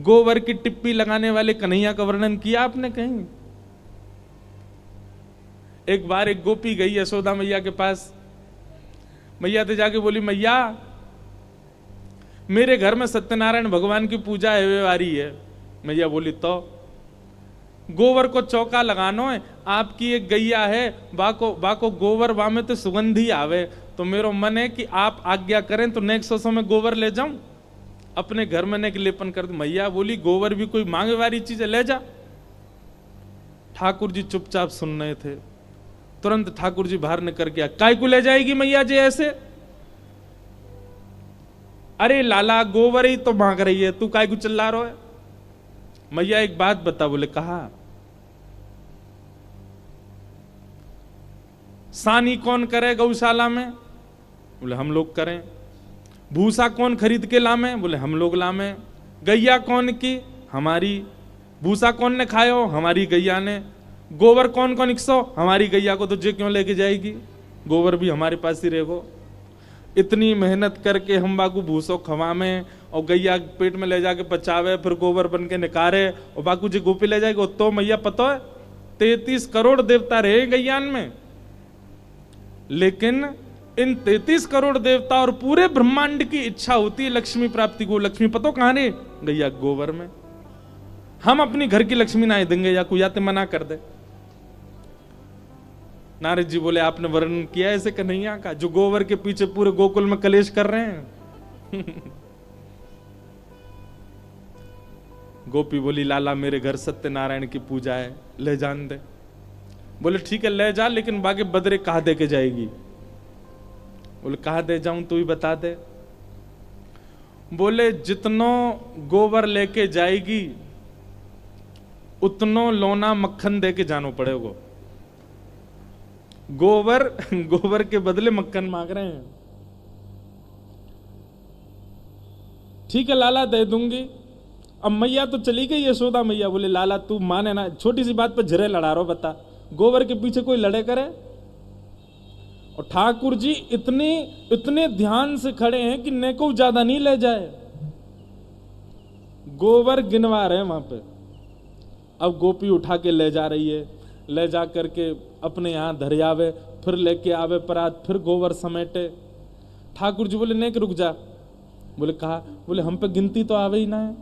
गोबर की टिप्पी लगाने वाले कन्हैया का वर्णन किया आपने कहीं? एक बार एक गोपी गई यशोदा मैया के पास। मैया तो जाके बोली, मैया मेरे घर में सत्यनारायण भगवान की पूजा है वारी है। मैया बोली, तो गोबर को चौका लगानो है, आपकी एक गैया है, बाको गोबर बा में तो सुगंधी आवे, तो मेरो मन है कि आप आज्ञा करें तो नेक्स्ट सौ में गोबर ले जाऊं, अपने घर में नेक लेपन कर दूं। मैया बोली, गोबर भी कोई मांगे वाली चीज है, ले जा। ठाकुर जी चुपचाप सुन रहे थे। तुरंत ठाकुर जी बाहर निकल के, काय को ले जाएगी मैया जी ऐसे? अरे लाला गोबर ही तो मांग रही है, तू काय को चिल्ला रहा है? मैया एक बात बता। बोले, कहा सानी कौन करे गौशाला में? बोले, हम लोग करें। भूसा कौन खरीद के लामे? बोले, हम लोग लामे। गैया कौन की? हमारी। भूसा कौन ने खायो? हमारी गैया ने। गोबर कौन कौन 100? हमारी गैया को तुझे क्यों लेके जाएगी? गोबर भी हमारे पास ही रहेगो। इतनी मेहनत करके हम बाकू भूसो खवामे और गैया पेट में ले जाके पचावे, फिर गोबर बन के निकारे और बाकू जी गोपी ले जाएगी। तो मैया पता है 33 करोड़ देवता रहे गैयान में, लेकिन इन 33 करोड़ देवता और पूरे ब्रह्मांड की इच्छा होती है लक्ष्मी प्राप्ति को। लक्ष्मी पतो कहां रे? गैया गोबर में। हम अपनी घर की लक्ष्मी ना देंगे या कोई आते मना कर दे। नारद जी बोले, आपने वर्णन किया ऐसे कन्हैया का जो गोबर के पीछे पूरे गोकुल में कलेश कर रहे हैं। गोपी बोली, लाला मेरे घर सत्यनारायण की पूजा है, ले जान दे। बोले, ठीक है ले जा, लेकिन बाकी बदरे कहा दे के जाएगी? बोले, कहा दे जाऊं तू ही बता दे। बोले, जितनो गोबर लेके जाएगी उतनो लोना मक्खन दे के जानो पड़ेगा। गोबर के बदले मक्खन मांग रहे हैं। ठीक है लाला दे दूंगी। अब मैया तो चली गई यशोदा मैया। बोले, लाला तू माने ना, छोटी सी बात पर झरे लड़ा रहा, बता गोबर के पीछे कोई लड़े करे? और ठाकुर जी इतने ध्यान से खड़े हैं कि नेको ज्यादा नहीं ले जाए, गोबर गिनवा रहे हैं वहां पे। अब गोपी उठा के ले जा रही है, ले जा करके अपने यहां धर आवे, फिर लेके आवे परात, फिर गोबर समेटे। ठाकुर जी बोले, नेक रुक जा। बोले, कहा? बोले, हम पे गिनती तो आवे ही ना है,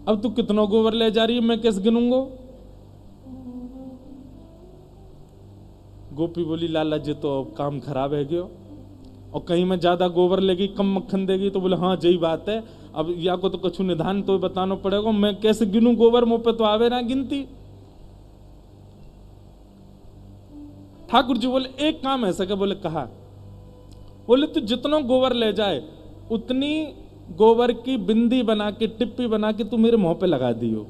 अब तू कितनों गोबर ले जा रही है, मैं कैसे गिनूंगो? गोपी बोली, लाला जी तो अब काम खराब है गयो, और कहीं मैं ज्यादा गोबर लेगी कम मक्खन देगी। तो बोले, हाँ यही बात है, अब या को तो कुछ निधान तो बताना पड़ेगा, मैं कैसे गिनूं गोबर, मुंह पे तो आवे ना गिनती। ठाकुर जी बोले, एक काम ऐसा क्या? बोले, कहा? बोले, तू जितना गोबर ले जाए उतनी गोबर की बिंदी बना के, टिप्पी बना के तू मेरे मुंह पे लगा दियो,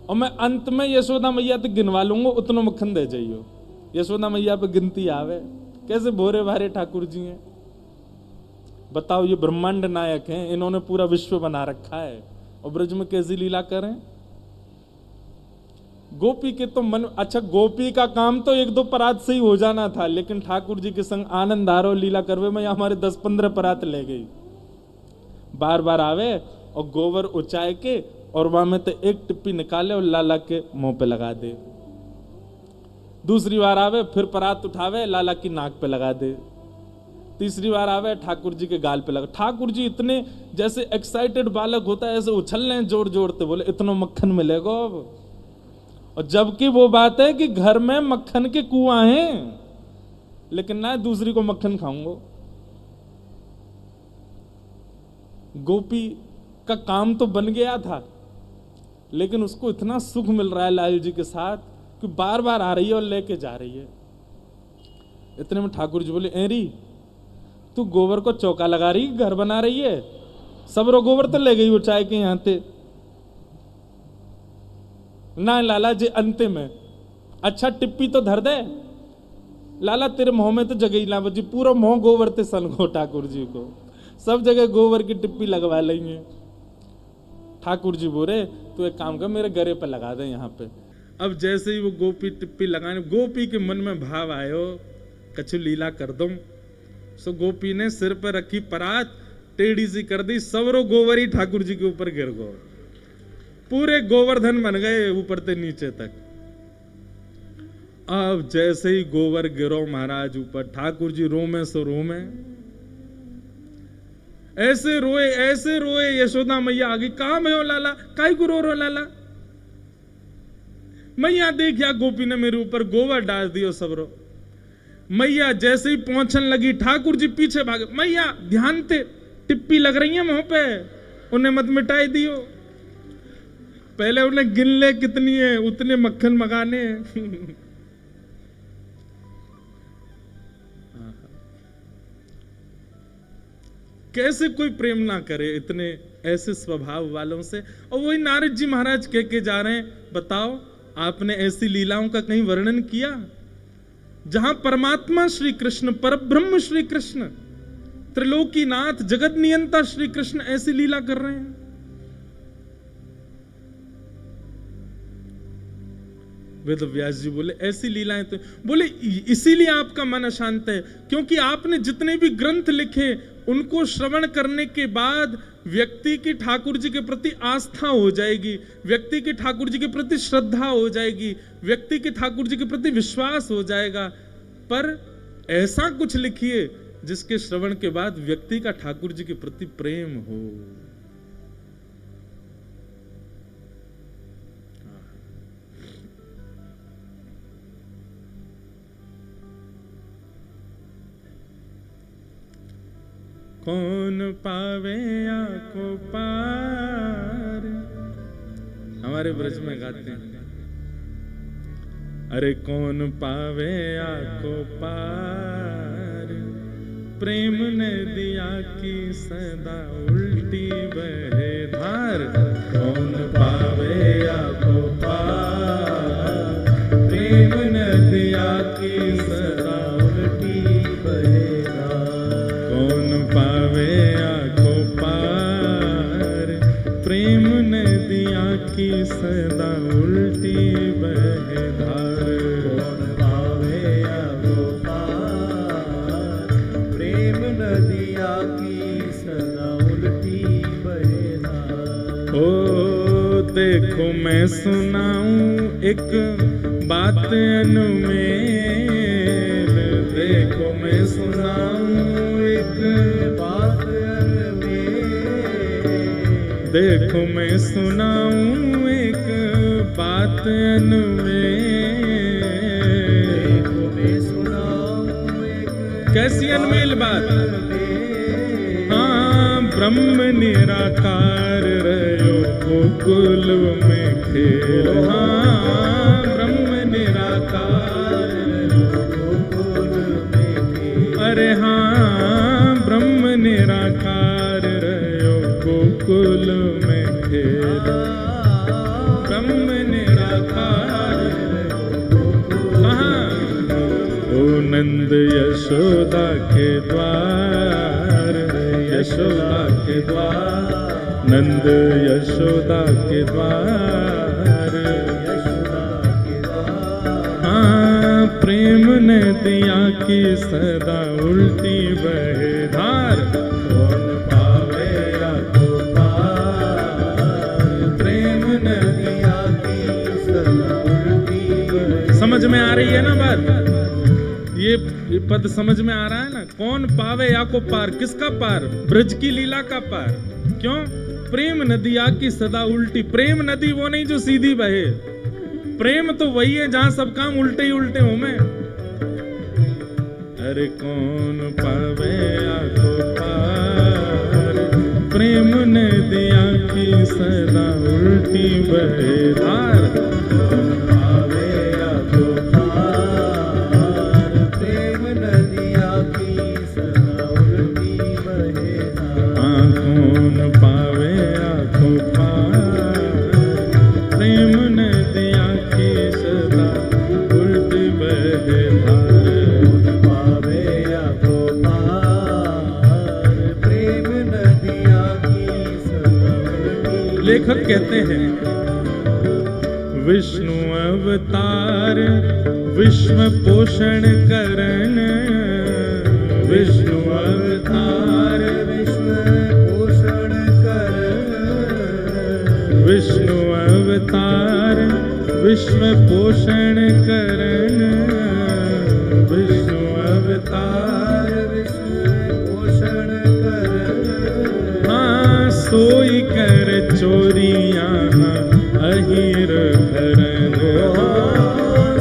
और मैं अंत में यशोदा मैया तक गिनवा लूंगा, उतना मक्खन दे जाइयो। यशोदा मैया पे गिनती आवे। कैसे भोरे भारे ठाकुर जी हैं, बताओ। ये ब्रह्मांड नायक हैं, इन्होंने पूरा विश्व बना रखा है, और ब्रज में कैसी लीला करें। गोपी के तो मन, अच्छा गोपी का काम तो 1-2 परात से ही हो जाना था, लेकिन ठाकुर जी के संग आनंद आरो लीला करवे में हमारे 10-15 परात ले गई। बार बार आवे और गोबर उचाए के, और वहां में तो एक टिप्पी निकाले और लाला के मुंह पे लगा दे। दूसरी बार आवे, फिर परात उठावे, लाला की नाक पे लगा दे। तीसरी बार आवे, ठाकुर जी के गाल पे लगा। ठाकुर जी इतने जैसे एक्साइटेड बालक होता है ऐसे उछल रहे हैं जोर जोर से। बोले, इतना मक्खन मिलेगा अब? और जबकि वो बात है कि घर में मक्खन के कुआं हैं, लेकिन ना दूसरी को मक्खन खाऊंगा। गोपी का काम तो बन गया था, लेकिन उसको इतना सुख मिल रहा है लाल जी के साथ कि बार बार आ रही है और लेके जा रही है। इतने में ठाकुर जी बोले, एरी तू गोबर को चौका लगा रही, घर बना रही है? सब रो गोबर तो ले गई वो चाय के यहां थे ना लाला जी अंतिम में। अच्छा टिप्पी तो धर दे लाला, तेरे मुंह में तो जगह ही ना बची, पूरा मुंह गोबर ते सन को। ठाकुर जी को सब जगह गोबर की टिप्पी लगवा लेंगे। ठाकुर जी बोले, तू एक काम कर, मेरे गरे पे लगा दे यहाँ पे। अब जैसे ही वो गोपी टिप्पी लगाने, गोपी के मन में भाव आयो, कछु लीला कर दूं। सो गोपी ने सिर पर रखी परात टेढ़ी सी कर दी, सवरो गोबर ही ठाकुर जी के ऊपर गिर गो। पूरे गोवर्धन बन गए ऊपर से नीचे तक। अब जैसे ही गोबर गिरो महाराज ऊपर, ठाकुर जी रोमे सो रोमे, ऐसे रोए यशोदा मैया आगे, कहा भयो लाला, काई को रो लाला? मैया देखिया गोपी ने मेरे ऊपर गोबर डाल दियो सबरो। मैया जैसे ही पहुंचने लगी, ठाकुर जी पीछे भागे, मैया ध्यान से टिप्पी लग रही है मुंह पे, उन्हें मत मिटाई दियो। पहले उन्हें गिन ले कितनी है, उतने मक्खन मंगाने हैं। कैसे कोई प्रेम ना करे इतने ऐसे स्वभाव वालों से। और वही नारद जी महाराज कह के जा रहे हैं, बताओ आपने ऐसी लीलाओं का कहीं वर्णन किया जहां परमात्मा श्री कृष्ण, परब्रह्म श्री कृष्ण, त्रिलोकीनाथ, जगत नियंता श्री कृष्ण ऐसी लीला कर रहे हैं। वेद व्यास जी बोले ऐसी लीलाएं तो, बोले इसीलिए आपका मन अशांत है, क्योंकि आपने जितने भी ग्रंथ लिखे उनको श्रवण करने के बाद व्यक्ति की ठाकुर जी के प्रति आस्था हो जाएगी, व्यक्ति की ठाकुर जी के प्रति श्रद्धा हो जाएगी, व्यक्ति के ठाकुर जी के प्रति विश्वास हो जाएगा। पर ऐसा कुछ लिखिए जिसके श्रवण के बाद व्यक्ति का ठाकुर जी के प्रति प्रेम हो। कौन पावे आको पार, हमारे ब्रज में गाते हैं, अरे कौन पावे आको पार, प्रेम ने दिया की सदा उल्टी बहे धार। कौन पावे आको पार, प्रेम ने दिया की सदा उल्टी बहे धार। कौन पावे आको पार, प्रेम ने दिया की सदा उल्टी बहे धार। कौन पावे आको पार, प्रेम ने दिया की सदा उल्टी बहे धार। ओ देखो मैं सुनाऊं एक बात अनुमेल, देखो मैं सुनाऊं एक बात अनुमेल, देखो मैं सुनाऊं एक बात अनुमेल, देखो मैं सुनाऊं एक कैसी अनमेल बात। हाँ ब्रह्म निराकार रहो गोकुल में खेल, हाँ ब्रह्म निराकार रहो गोकुल में खेल, अरे हाँ ब्रह्म निराकार रहो गोकुल में खेल, ब्रह्म निराकार कहाँ? ओ नंद यशोदा के द्वार, यशोदा के द्वार, नंद यशोदा के द्वार, यशोदा के द्वार। हाँ प्रेम ने दिया की सदा उल्टी बहे धार। कौन पावे आको पार, प्रेम ने दिया की सदा उल्टी बहे। समझ में आ रही है ना बात? ये पद समझ में आ रहा है ना? कौन पावे आको पार, किसका पार? ब्रज की लीला का पार। क्यों? प्रेम नदिया की सदा उल्टी। प्रेम नदी वो नहीं जो सीधी बहे, प्रेम तो वही है जहां सब काम उल्टे ही उल्टे हो में। अरे कौन पावे आको पार, प्रेम नदिया की सदा उल्टी बहे धार। कौन पावे आको पार, प्रेम नदिया की सदा उल्टी बहे धार। कौन पावे आको पार, प्रेम नदिया की सदा उल्टी बहे धार। कौन पावे आको पार, प्रेम नदिया की सदा उल्टी। लेखक कहते हैं विष्णु अवतार विश्व पोषण करन, विष्णु अवतार विश्व पोषण करन, विष्णु अवतार विश्व पोषण करण, विष्णु अवतार विश्व पोषण करण। हाँ सोई कर चोरियां अहिर हरण,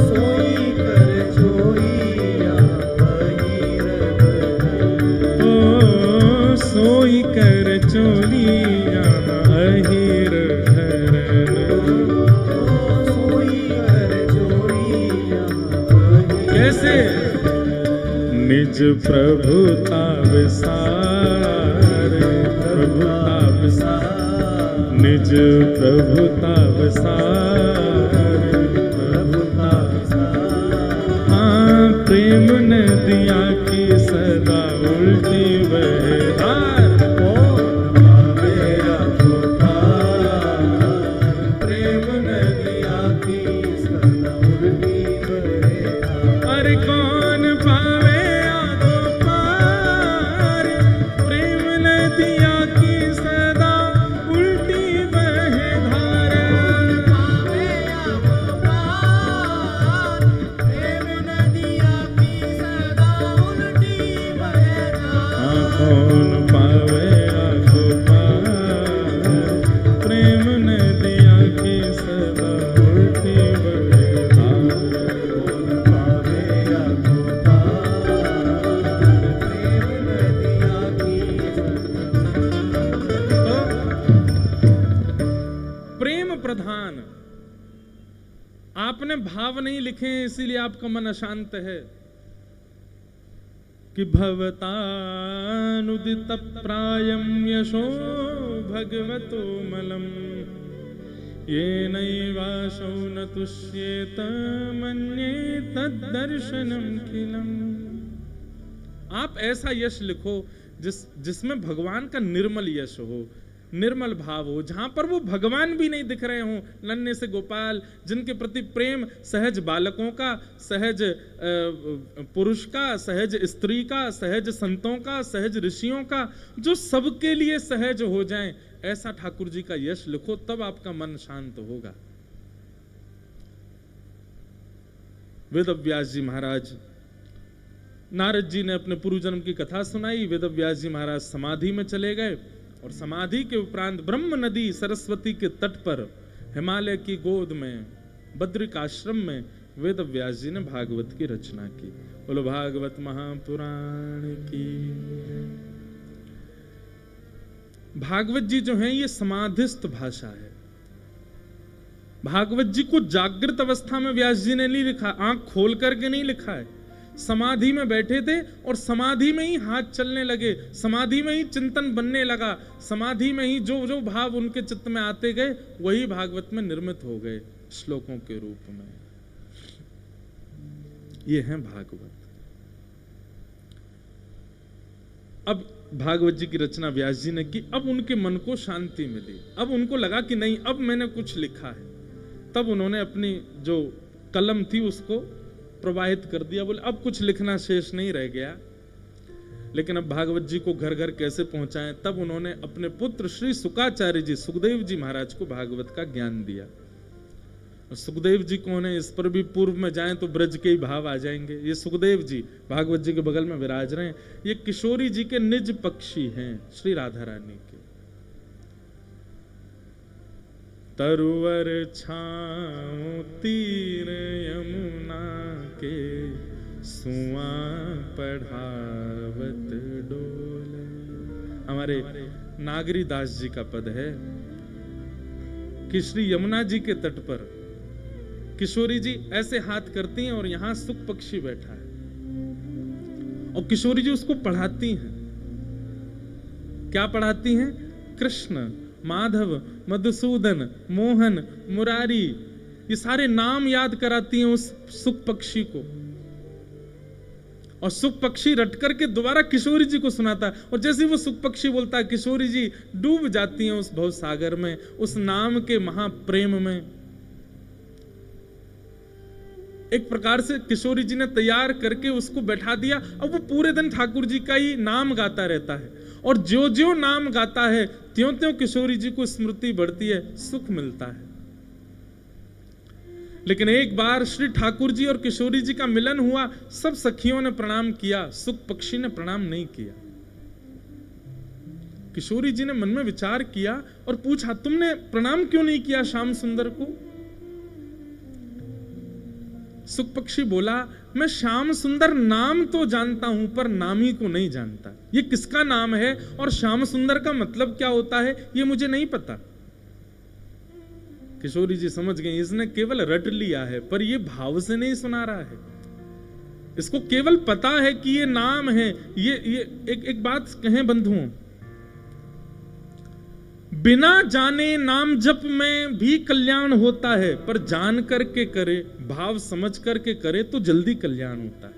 सोई कर चोरियां अहिर हरण। ओ सोई कर चोरियां अहिर हरण, सोई कर चोरियां अहिर। कैसे? निज प्रभुता विसार, प्रभुता विसार, निज प्रभुता विसार, प्रभुता विसार। हाँ प्रेम नदिया की सदा उल्टी बहधार, प्रेम नदिया की सदा उल्टी बहधार। अरे कौन पावे आगो पार, प्रेम नदिया की सदा उल्टी बहधार। पावे आगो पार, प्रेम नदिया की सदा उल्टी बहधार। कौन पावे आगो पार, प्रेम नदिया की सदा उल्टी बहधार। कौन पावे आगो पार, प्रेम नदिया की सदा। प्रेम प्रधान, आपने भाव नहीं लिखे हैं इसीलिए आपका मन अशांत है कि भवतानुदित प्रायम यशो भगवतो मलम, ये नैवाशो न तुष्येत मन्ये तद्दर्शनम खिलम। आप ऐसा यश लिखो जिसमें भगवान का निर्मल यश हो, निर्मल भाव हो, जहां पर वो भगवान भी नहीं दिख रहे हों, नन्हे से गोपाल जिनके प्रति प्रेम सहज बालकों का, सहज पुरुष का, सहज स्त्री का, सहज संतों का, सहज ऋषियों का, जो सबके लिए सहज हो जाए, ऐसा ठाकुर जी का यश लिखो, तब आपका मन शांत होगा। वेदव्यास जी महाराज, नारद जी ने अपने पूर्व जन्म की कथा सुनाई, वेदव्यास जी महाराज समाधि में चले गए और समाधि के उपरांत ब्रह्म नदी सरस्वती के तट पर हिमालय की गोद में बद्रिक आश्रम में वेदव्यास जी ने भागवत की रचना की। बोलो भागवत महापुराण की। भागवत जी जो है ये समाधिस्थ भाषा है। भागवत जी को जागृत अवस्था में व्यास जी ने नहीं लिखा, आंख खोल करके नहीं लिखा है। समाधि में बैठे थे और समाधि में ही हाथ चलने लगे, समाधि में ही चिंतन बनने लगा, समाधि में ही जो जो भाव उनके चित्त में आते गए वही भागवत में निर्मित हो गए श्लोकों के रूप में। ये है भागवत। अब भागवत जी की रचना व्यास जी ने की, अब उनके मन को शांति मिली, अब उनको लगा कि नहीं अब मैंने कुछ लिखा है। तब उन्होंने अपनी जो कलम थी उसको प्रवाहित कर दिया, बोले अब कुछ लिखना शेष नहीं रह गया। लेकिन अब भागवत जी को घर घर कैसे पहुंचाएं, तब उन्होंने अपने पुत्र श्री सुकाचार्य जी, सुखदेव जी महाराज को भागवत का ज्ञान दिया। और सुखदेव जी कौन है, इस पर भी पूर्व में जाएं तो ब्रज के ही भाव आ जाएंगे। ये सुखदेव जी भागवत जी के बगल में विराज रहे हैं, ये किशोरी जी के निज पक्षी हैं, श्री राधा रानी के। तरुवर छाँव तीर यमुना के, सुआ पढ़ावत डोले। हमारे नागरी दास जी का पद है कि श्री यमुना जी के तट पर किशोरी जी ऐसे हाथ करती हैं और यहां सुख पक्षी बैठा है और किशोरी जी उसको पढ़ाती हैं। क्या पढ़ाती हैं? कृष्ण, माधव, मधुसूदन, मोहन, मुरारी, ये सारे नाम याद कराती हैं उस सुख पक्षी को। और सुख पक्षी रट करके दोबारा किशोरी जी को सुनाता है। और जैसे वो सुख पक्षी बोलता है, किशोरी जी डूब जाती हैं उस भव सागर में, उस नाम के महाप्रेम में। एक प्रकार से किशोरी जी ने तैयार करके उसको बैठा दिया। अब वो पूरे दिन ठाकुर जी का ही नाम गाता रहता है और जो जो नाम गाता है त्यों त्यों किशोरी जी को स्मृति बढ़ती है, सुख मिलता है। लेकिन एक बार श्री ठाकुर जी और किशोरी जी का मिलन हुआ, सब सखियों ने प्रणाम किया, सुख पक्षी ने प्रणाम नहीं किया। किशोरी जी ने मन में विचार किया और पूछा, तुमने प्रणाम क्यों नहीं किया श्याम सुंदर को? सुख पक्षी बोला, मैं श्याम सुंदर नाम तो जानता हूं पर नामी को नहीं जानता। ये किसका नाम है और श्याम सुंदर का मतलब क्या होता है ये मुझे नहीं पता। किशोरी जी समझ गई, इसने केवल रट लिया है पर ये भाव से नहीं सुना रहा है। इसको केवल पता है कि ये नाम है। ये एक बात कहें बंधुओं, बिना जाने नाम जप में भी कल्याण होता है, पर जान करके करे, भाव समझ करके करे तो जल्दी कल्याण होता है।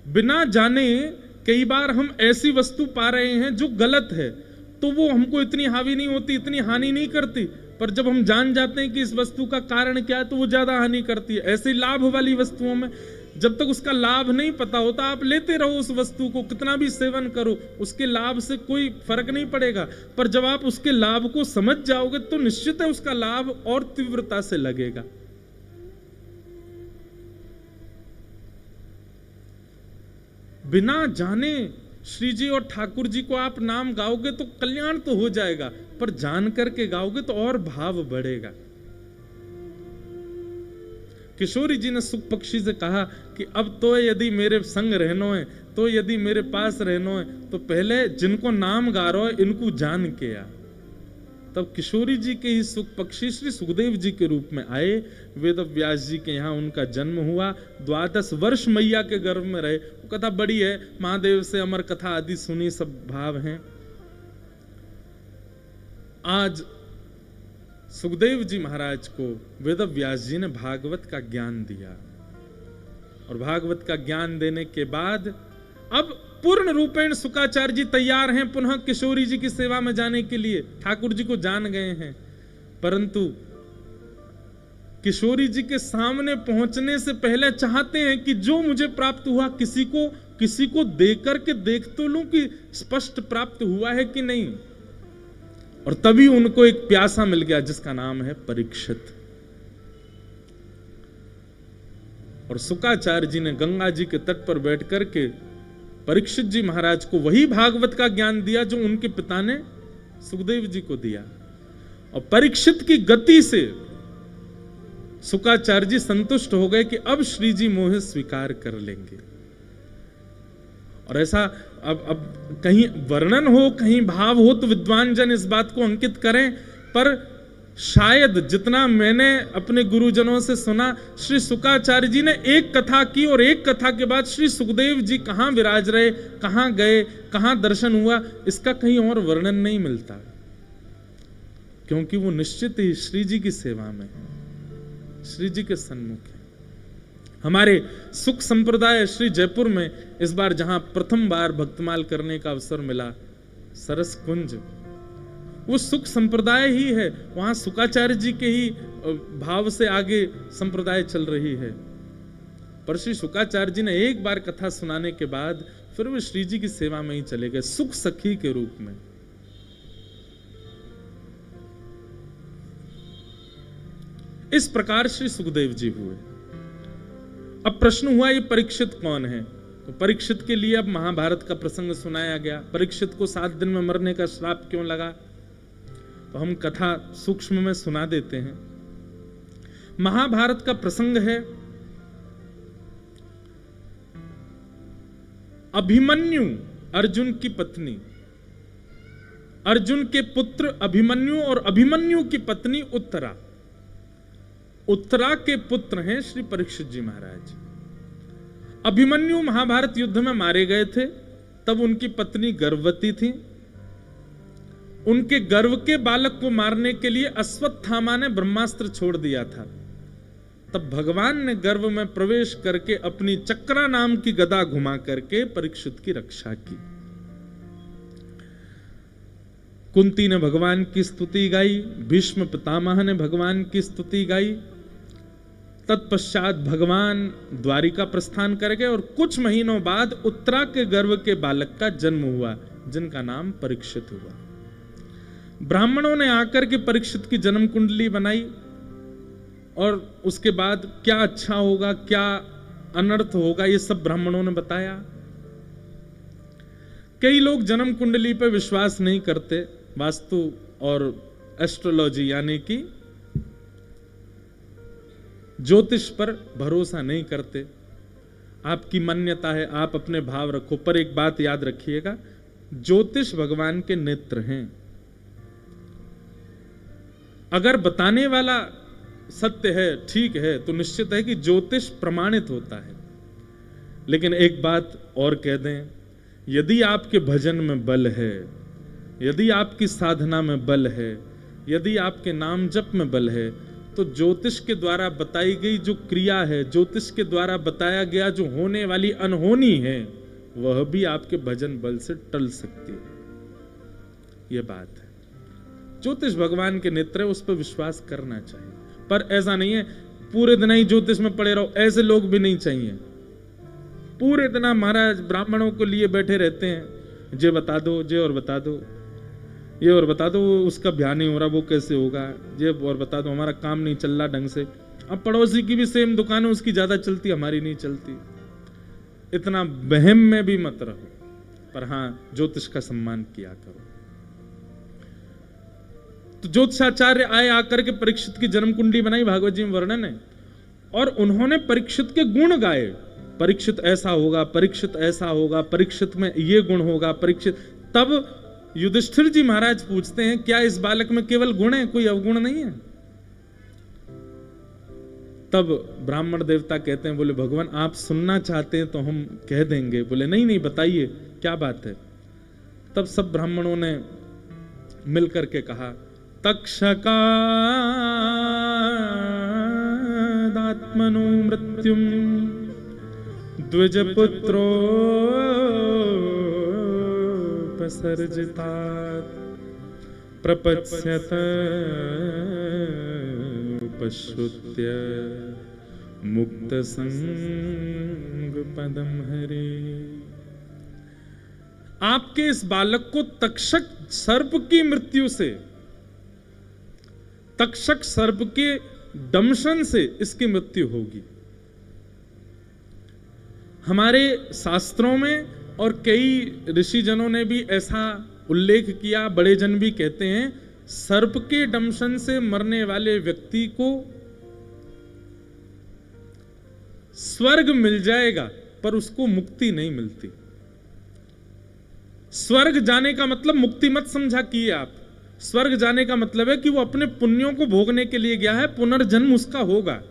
बिना जाने कई बार हम ऐसी वस्तु पा रहे हैं जो गलत है, तो वो हमको इतनी हावी नहीं होती, इतनी हानि नहीं करती, पर जब हम जान जाते हैं कि इस वस्तु का कारण क्या है तो वो ज्यादा हानि करती है। ऐसे लाभ वाली वस्तुओं में जब तक उसका लाभ नहीं पता होता, आप लेते रहो उस वस्तु को, कितना भी सेवन करो, उसके लाभ से कोई फर्क नहीं पड़ेगा। पर जब आप उसके लाभ को समझ जाओगे तो निश्चित है उसका लाभ और तीव्रता से लगेगा। बिना जाने श्री जी और ठाकुर जी को आप नाम गाओगे तो कल्याण तो हो जाएगा, पर जान करके गाओगे तो और भाव बढ़ेगा। किशोरी जी ने सुख पक्षी से कहा कि अब तो यदि मेरे संग रहनो है, तो यदि मेरे पास रहनो है, तो पहले जिनको नाम गा रहे हो इनको जान के आ। तब किशोरी जी के ही सुख पक्षी श्री सुखदेव जी के रूप में आए। वेद व्यास जी के यहाँ उनका जन्म हुआ। 12 वर्ष मैया के गर्भ में रहे। वो कथा बड़ी है, महादेव से अमर कथा आदि सुनी, सब भाव हैं। आज सुखदेव जी महाराज को वेद व्यास जी ने भागवत का ज्ञान दिया, और भागवत का ज्ञान देने के बाद अब पूर्ण रूपेण शुकाचार्य जी तैयार हैं पुनः किशोरी जी की सेवा में जाने के लिए। ठाकुर जी को जान गए हैं, परंतु किशोरी जी के सामने पहुंचने से पहले चाहते हैं कि जो मुझे प्राप्त हुआ किसी को देख करके देख तो लूं कि स्पष्ट प्राप्त हुआ है कि नहीं। और तभी उनको एक प्यासा मिल गया जिसका नाम है परीक्षित। और शुकाचार्य जी ने गंगा जी के तट पर बैठ करके परीक्षित जी महाराज को वही भागवत का ज्ञान दिया जो उनके पिता ने सुखदेव जी को दिया। और परीक्षित की गति से शुकाचार्य जी संतुष्ट हो गए कि अब श्री जी मोह स्वीकार कर लेंगे। और ऐसा अब कहीं वर्णन हो, कहीं भाव हो तो विद्वान जन इस बात को अंकित करें, पर शायद जितना मैंने अपने गुरुजनों से सुना, श्री शुकाचार्य जी ने एक कथा की और एक कथा के बाद श्री सुखदेव जी कहां विराज रहे, कहां गए, कहां दर्शन हुआ, इसका कहीं और वर्णन नहीं मिलता, क्योंकि वो निश्चित ही श्री जी की सेवा में है, श्री जी के सन्मुख है। हमारे सुख संप्रदाय श्री जयपुर में इस बार जहां प्रथम बार भक्तमाल करने का अवसर मिला, सरस कुंज, वो सुख संप्रदाय ही है। वहां शुकाचार्य जी के ही भाव से आगे संप्रदाय चल रही है। पर श्री शुकाचार्य जी ने एक बार कथा सुनाने के बाद फिर वो श्री जी की सेवा में ही चले गए, सुख सखी के रूप में। इस प्रकार श्री सुखदेव जी हुए। अब प्रश्न हुआ ये परीक्षित कौन है? तो परीक्षित के लिए अब महाभारत का प्रसंग सुनाया गया। परीक्षित को 7 दिन में मरने का श्राप क्यों लगा, तो हम कथा सूक्ष्म में सुना देते हैं। महाभारत का प्रसंग है अभिमन्यु, अर्जुन की पत्नी, अर्जुन के पुत्र अभिमन्यु और अभिमन्यु की पत्नी उत्तरा। उत्तरा के पुत्र हैं श्री परीक्षित जी महाराज। अभिमन्यु महाभारत युद्ध में मारे गए थे, तब उनकी पत्नी गर्भवती थी। उनके गर्भ के बालक को मारने के लिए अश्वत्थामा ने ब्रह्मास्त्र छोड़ दिया था। तब भगवान ने गर्भ में प्रवेश करके अपनी चक्रा नाम की गदा घुमा करके परीक्षित की रक्षा की। कुंती ने भगवान की स्तुति गाई, भीष्म पितामह ने भगवान की स्तुति गाई। तत्पश्चात भगवान द्वारिका प्रस्थान कर गए और कुछ महीनों बाद उत्तरा के गर्भ के बालक का जन्म हुआ, जिनका नाम परीक्षित हुआ। ब्राह्मणों ने आकर के परीक्षित की जन्म कुंडली बनाई और उसके बाद क्या अच्छा होगा क्या अनर्थ होगा ये सब ब्राह्मणों ने बताया। कई लोग जन्म कुंडली पर विश्वास नहीं करते, वास्तु और एस्ट्रोलॉजी यानी कि ज्योतिष पर भरोसा नहीं करते। आपकी मान्यता है, आप अपने भाव रखो, पर एक बात याद रखिएगा, ज्योतिष भगवान के नेत्र हैं। अगर बताने वाला सत्य है, ठीक है, तो निश्चित है कि ज्योतिष प्रमाणित होता है। लेकिन एक बात और कह दें, यदि आपके भजन में बल है, यदि आपकी साधना में बल है, यदि आपके नाम जप में बल है, तो ज्योतिष के द्वारा बताई गई जो क्रिया है, ज्योतिष के द्वारा बताया गया जो होने वाली अनहोनी है, वह भी आपके भजन बल से टल सकती है। यह बात है, ज्योतिष भगवान के नेत्र, उस पर विश्वास करना चाहिए। पर ऐसा नहीं है पूरे दिन ही ज्योतिष में पड़े रहो, ऐसे लोग भी नहीं चाहिए। पूरे दिन महाराज ब्राह्मणों को लिए बैठे रहते हैं, जे बता दो, जे और बता दो, ये और बता दो, उसका ब्याह नहीं हो रहा, वो कैसे होगा, ये और बता दो, हमारा काम नहीं चल रहा ढंग से। अब पड़ोसी की भी सेम दुकान है, उसकी ज्यादा चलती, हमारी नहीं चलती। इतना बहम में भी मत रहो, पर हाँ ज्योतिष का सम्मान किया करो। तो ज्योतिषाचार्य आए, आकर के परीक्षित की जन्म कुंडली बनाई, भागवत जी में वर्णन है, और उन्होंने परीक्षित के गुण गाए। परीक्षित ऐसा होगा, परीक्षित ऐसा होगा, परीक्षित में ये गुण होगा, परीक्षित। तब युधिष्ठिर जी महाराज पूछते हैं, क्या इस बालक में केवल गुण है, कोई अवगुण नहीं है? तब ब्राह्मण देवता कहते हैं, बोले भगवान आप सुनना चाहते हैं तो हम कह देंगे। बोले नहीं नहीं, बताइए क्या बात है। तब सब ब्राह्मणों ने मिलकर के कहा, तक्षकादात्मनो मृत्युम द्विजपुत्रोपसर्जितात् प्रपत्स्यत उपश्रुत्य मुक्त संग पदम हरे। आपके इस बालक को तक्षक सर्प की मृत्यु से, तक्षक सर्प के दंशन से इसकी मृत्यु होगी। हमारे शास्त्रों में और कई ऋषिजनों ने भी ऐसा उल्लेख किया, बड़े जन भी कहते हैं, सर्प के दंशन से मरने वाले व्यक्ति को स्वर्ग मिल जाएगा, पर उसको मुक्ति नहीं मिलती। स्वर्ग जाने का मतलब मुक्ति मत समझा किए आप। स्वर्ग जाने का मतलब है कि वो अपने पुण्यों को भोगने के लिए गया है, पुनर्जन्म उसका होगा,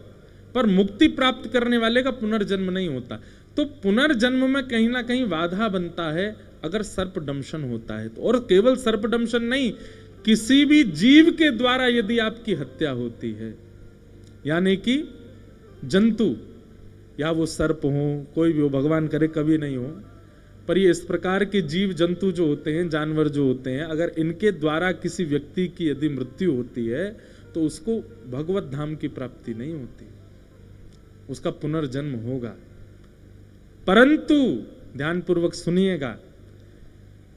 पर मुक्ति प्राप्त करने वाले का पुनर्जन्म नहीं होता। तो पुनर्जन्म में कहीं ना कहीं बाधा बनता है अगर सर्प दंशन होता है तो। और केवल सर्प दंशन नहीं, किसी भी जीव के द्वारा यदि आपकी हत्या होती है, यानी कि जंतु, या वो सर्प हो, कोई भी हो, भगवान करे कभी नहीं हो, पर ये इस प्रकार के जीव जंतु जो होते हैं, जानवर जो होते हैं, अगर इनके द्वारा किसी व्यक्ति की यदि मृत्यु होती है तो उसको भगवत धाम की प्राप्ति नहीं होती, उसका पुनर्जन्म होगा। परंतु ध्यानपूर्वक सुनिएगा,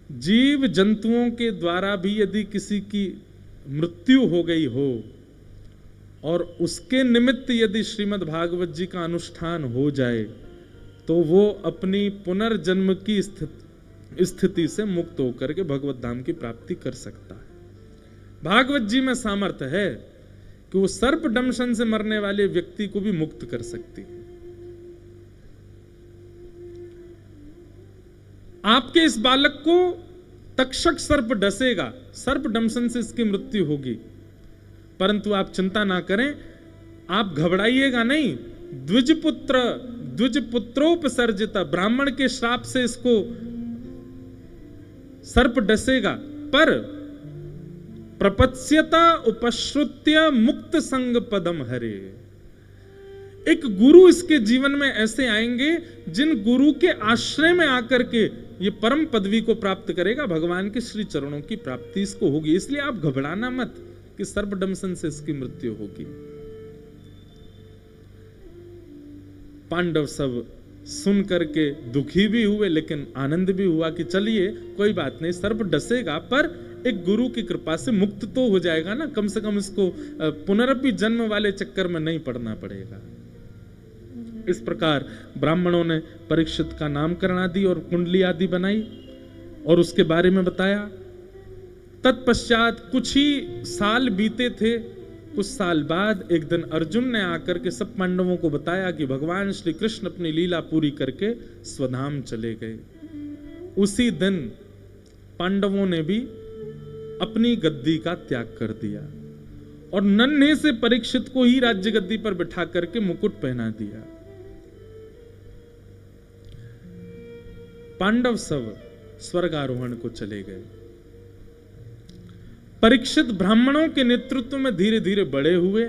जीव जंतुओं के द्वारा भी यदि किसी की मृत्यु हो गई हो और उसके निमित्त यदि श्रीमद् भागवत जी का अनुष्ठान हो जाए तो वो अपनी पुनर्जन्म की स्थिति से मुक्त होकर के भगवत धाम की प्राप्ति कर सकता है। भागवत जी में सामर्थ्य है कि वो सर्प दंशन से मरने वाले व्यक्ति को भी मुक्त कर सकती है। आपके इस बालक को तक्षक सर्प डसेगा, सर्प दंशन से इसकी मृत्यु होगी, परंतु आप चिंता ना करें, आप घबराइएगा नहीं। द्विजपुत्रोपसर्जिता, ब्राह्मण के श्राप से इसको सर्प डसेगा, पर प्रपत्स्यता उपश्रुत्य मुक्त संग पदम हरे। एक गुरु इसके जीवन में ऐसे आएंगे जिन गुरु के आश्रय में आकर के ये परम पदवी को प्राप्त करेगा, भगवान के श्री चरणों की प्राप्ति इसको होगी। इसलिए आप घबराना मत कि सर्प दंशन से इसकी मृत्यु होगी। पांडव सब सुन करके दुखी भी हुए लेकिन आनंद भी हुआ कि चलिए कोई बात नहीं, सर्प डसेगा, पर एक गुरु की कृपा से मुक्त तो हो जाएगा ना, कम से कम इसको पुनरपि जन्म वाले चक्कर में नहीं पड़ना पड़ेगा। इस प्रकार ब्राह्मणों ने परीक्षित का नामकरण आदि और कुंडली आदि बनाई और उसके बारे में बताया। तत्पश्चात कुछ ही साल बीते थे। कुछ साल बाद एक दिन अर्जुन ने आकर के सब पांडवों को बताया कि भगवान श्री कृष्ण अपनी लीला पूरी करके स्वधाम चले गए। उसी दिन पांडवों ने भी अपनी गद्दी का त्याग कर दिया और नन्हे से परीक्षित को ही राज्य गद्दी पर बिठा करके मुकुट पहना दिया। पांडव सब स्वर्गारोहण को चले गए। परीक्षित ब्राह्मणों के नेतृत्व में धीरे धीरे बड़े हुए,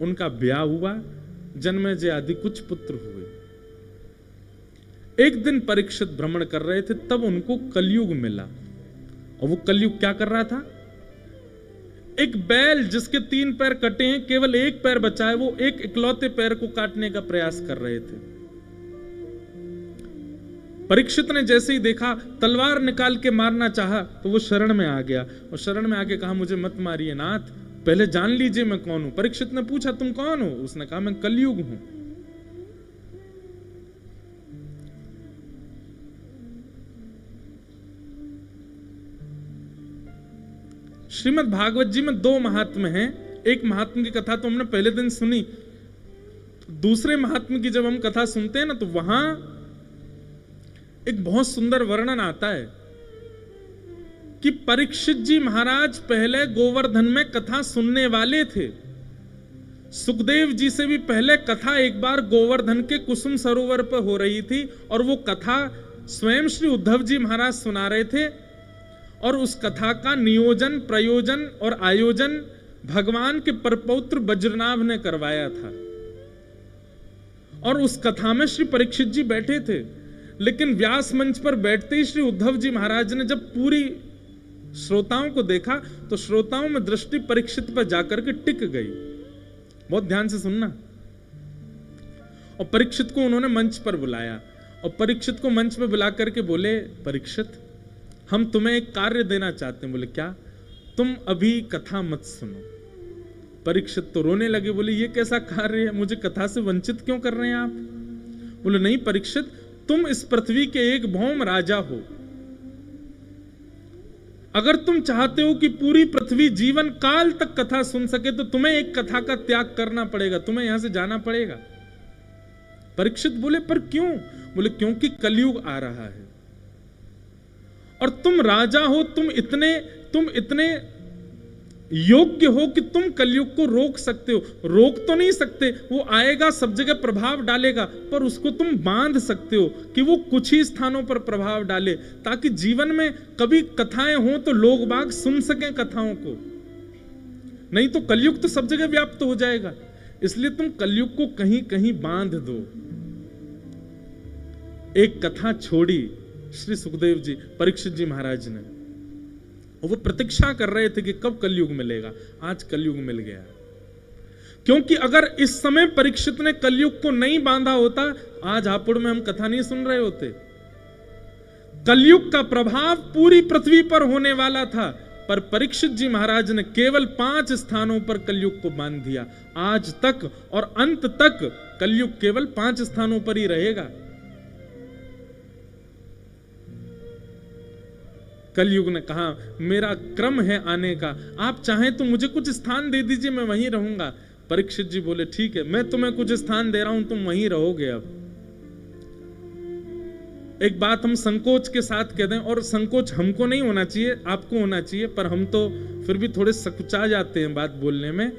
उनका ब्याह हुआ, जन्मेजय आदि कुछ पुत्र हुए। एक दिन परीक्षित भ्रमण कर रहे थे, तब उनको कलयुग मिला। और वो कलयुग क्या कर रहा था? एक बैल जिसके 3 पैर कटे हैं, केवल एक पैर बचा है, वो एक इकलौते पैर को काटने का प्रयास कर रहे थे। परीक्षित ने जैसे ही देखा, तलवार निकाल के मारना चाहा तो वो शरण में आ गया और शरण में आके कहा, मुझे मत मारिए नाथ, पहले जान लीजिए मैं कौन हूं। परीक्षित ने पूछा, तुम कौन हो? उसने कहा, मैं कलयुग हूं। श्रीमद् भागवत जी में 2 महात्म्य हैं। एक महात्म्य की कथा तो हमने पहले दिन सुनी, दूसरे महात्म्य की जब हम कथा सुनते हैं ना, तो वहां एक बहुत सुंदर वर्णन आता है कि परीक्षित जी महाराज पहले गोवर्धन में कथा सुनने वाले थे। सुखदेव जी से भी पहले कथा एक बार गोवर्धन के कुसुम सरोवर पर हो रही थी और वो कथा स्वयं श्री उद्धव जी महाराज सुना रहे थे और उस कथा का नियोजन, प्रयोजन और आयोजन भगवान के परपौत्र वज्रनाभ ने करवाया था। और उस कथा में श्री परीक्षित जी बैठे थे, लेकिन व्यास मंच पर बैठते ही श्री उद्धव जी महाराज ने जब पूरी श्रोताओं को देखा तो श्रोताओं में दृष्टि परीक्षित पर जाकर के टिक गई। बहुत ध्यान से सुनना। और परीक्षित को उन्होंने मंच पर बुलाया और परीक्षित को मंच पर बुला करके बोले, परीक्षित हम तुम्हें एक कार्य देना चाहते हैं। बोले क्या? तुम अभी कथा मत सुनो। परीक्षित तो रोने लगे, बोले ये कैसा कार्य है, मुझे कथा से वंचित क्यों कर रहे हैं आप? बोले नहीं परीक्षित, तुम इस पृथ्वी के एक भौम राजा हो। अगर तुम चाहते हो कि पूरी पृथ्वी जीवन काल तक कथा सुन सके तो तुम्हें एक कथा का त्याग करना पड़ेगा, तुम्हें यहां से जाना पड़ेगा। परीक्षित बोले पर क्यों? बोले क्योंकि कलयुग आ रहा है और तुम राजा हो, तुम इतने योग्य हो कि तुम कलयुग को रोक सकते हो। रोक तो नहीं सकते, वो आएगा, सब जगह प्रभाव डालेगा, पर उसको तुम बांध सकते हो कि वो कुछ ही स्थानों पर प्रभाव डाले, ताकि जीवन में कभी कथाएं हो तो लोग बाग सुन सकें कथाओं को। नहीं तो कलयुग तो सब जगह व्याप्त हो जाएगा। इसलिए तुम कलयुग को कहीं कहीं बांध दो। एक कथा छोड़ी श्री सुखदेव जी, परीक्षित जी महाराज ने, और वो प्रतीक्षा कर रहे थे कि कब कलयुग मिलेगा। आज कलयुग मिल गया। क्योंकि अगर इस समय परीक्षित ने कलयुग को नहीं बांधा होता, आज हापुड़ में हम कथा नहीं सुन रहे होते। कलयुग का प्रभाव पूरी पृथ्वी पर होने वाला था, पर परीक्षित जी महाराज ने केवल 5 स्थानों पर कलयुग को बांध दिया। आज तक और अंत तक कलयुग केवल 5 स्थानों पर ही रहेगा। कलयुग ने कहा मेरा क्रम है आने का, आप चाहें तो मुझे कुछ स्थान दे दीजिए, मैं वहीं रहूंगा। परीक्षित जी बोले ठीक है, मैं तुम्हें कुछ स्थान दे रहा हूं, तुम वहीं रहोगे। अब एक बात हम संकोच के साथ कह दें, और संकोच हमको नहीं होना चाहिए, आपको होना चाहिए, पर हम तो फिर भी थोड़े सकुचा जाते हैं बात बोलने में।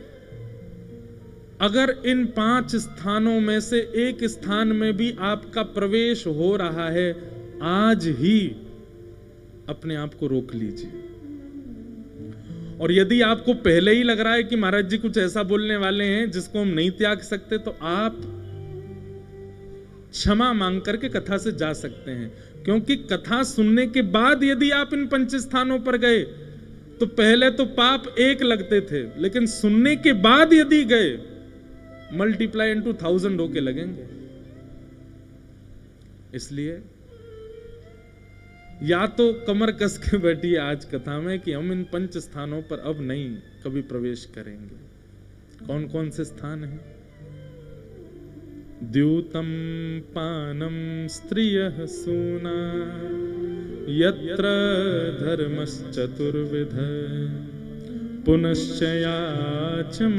अगर इन 5 स्थानों में से एक स्थान में भी आपका प्रवेश हो रहा है, आज ही अपने आप को रोक लीजिए। और यदि आपको पहले ही लग रहा है कि महाराज जी कुछ ऐसा बोलने वाले हैं जिसको हम नहीं त्याग सकते, तो आप क्षमा मांग करके कथा से जा सकते हैं। क्योंकि कथा सुनने के बाद यदि आप इन 5 स्थानों पर गए तो पहले तो पाप 1 लगते थे, लेकिन सुनने के बाद यदि गए मल्टीप्लाई इनटू 1000 होके लगेंगे। इसलिए या तो कमर कस के बैठी आज कथा में कि हम इन 5 स्थानों पर अब नहीं कभी प्रवेश करेंगे। कौन कौन से स्थान हैं? द्यूतम पानम स्त्रियः सूना यत्र धर्मश्चतुर्विध पुनश्च याचमानाय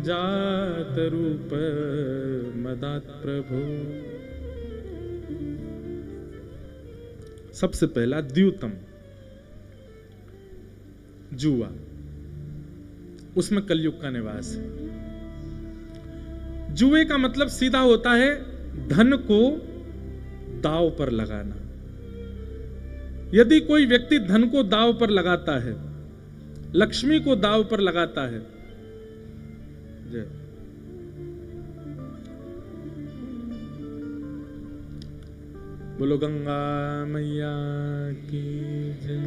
जात रूप मदात् प्रभु। सबसे पहला द्यूतम, जुआ, उसमें कलयुग का निवास है। जुए का मतलब सीधा होता है धन को दांव पर लगाना। यदि कोई व्यक्ति धन को दांव पर लगाता है, लक्ष्मी को दांव पर लगाता है, जय बोलो गंगा मैया की जय।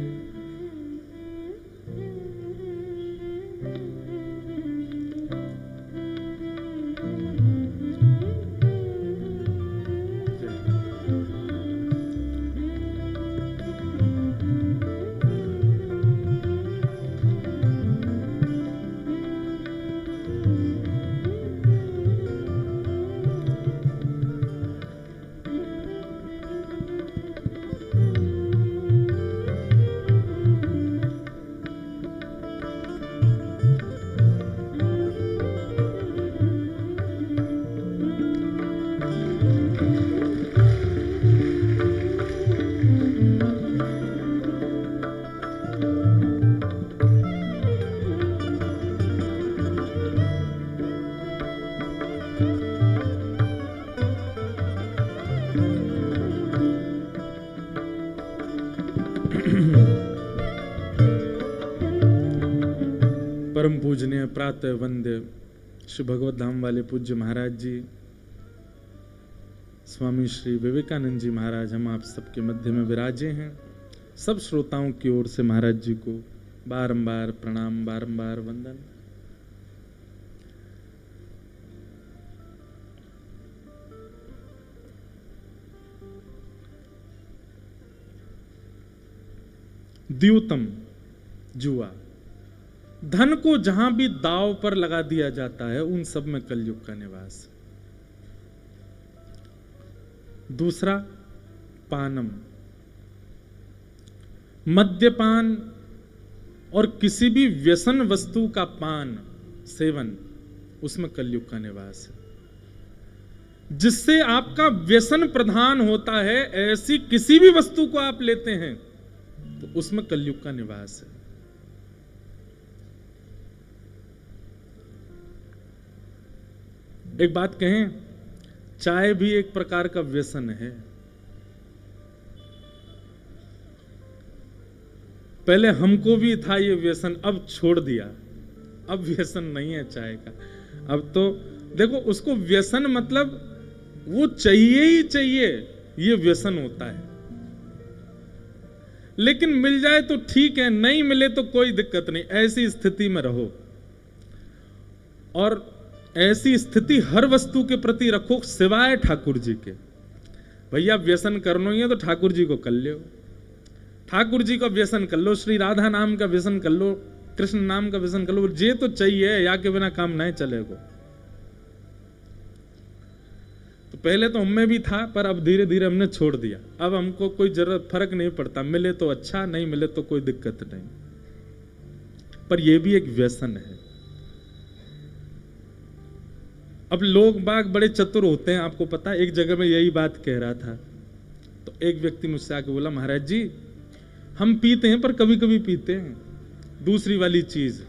परम पूजनीय प्रातः वंद्य श्री भगवत धाम वाले पूज्य महाराज जी, स्वामी श्री विवेकानंद जी महाराज, हम आप सबके मध्य में विराजे हैं। सब श्रोताओं की ओर से महाराज जी को बारंबार प्रणाम, बारंबार वंदन। द्यूतम, जुआ, धन को जहां भी दांव पर लगा दिया जाता है उन सब में कलयुग का निवास। दूसरा पानम, मद्यपान और किसी भी व्यसन वस्तु का पान सेवन, उसमें कलयुग का निवास है। जिससे आपका व्यसन प्रधान होता है, ऐसी किसी भी वस्तु को आप लेते हैं तो उसमें कलयुग का निवास है। एक बात कहें, चाय भी एक प्रकार का व्यसन है। पहले हमको भी था ये व्यसन, अब छोड़ दिया। अब व्यसन नहीं है चाय का। अब तो देखो, उसको व्यसन मतलब वो चाहिए ही चाहिए, ये व्यसन होता है। लेकिन मिल जाए तो ठीक है, नहीं मिले तो कोई दिक्कत नहीं, ऐसी स्थिति में रहो। और ऐसी स्थिति हर वस्तु के प्रति रखो सिवाय ठाकुर जी के। भैया व्यसन करना ही है तो ठाकुर जी को कर लो, ठाकुर जी का व्यसन कर लो, श्री राधा नाम का व्यसन कर लो, कृष्ण नाम का व्यसन कर लो। जे तो चाहिए, या के बिना काम नहीं चलेगा। तो पहले तो हमें भी था, पर अब धीरे धीरे हमने छोड़ दिया। अब हमको कोई जरूरत फर्क नहीं पड़ता, मिले तो अच्छा, नहीं मिले तो कोई दिक्कत नहीं। पर यह भी एक व्यसन है। अब लोग बाग बड़े चतुर होते हैं, आपको पता है। एक जगह में यही बात कह रहा था, तो एक व्यक्ति मुझसे आके बोला, महाराज जी हम पीते हैं पर कभी कभी पीते हैं दूसरी वाली चीज।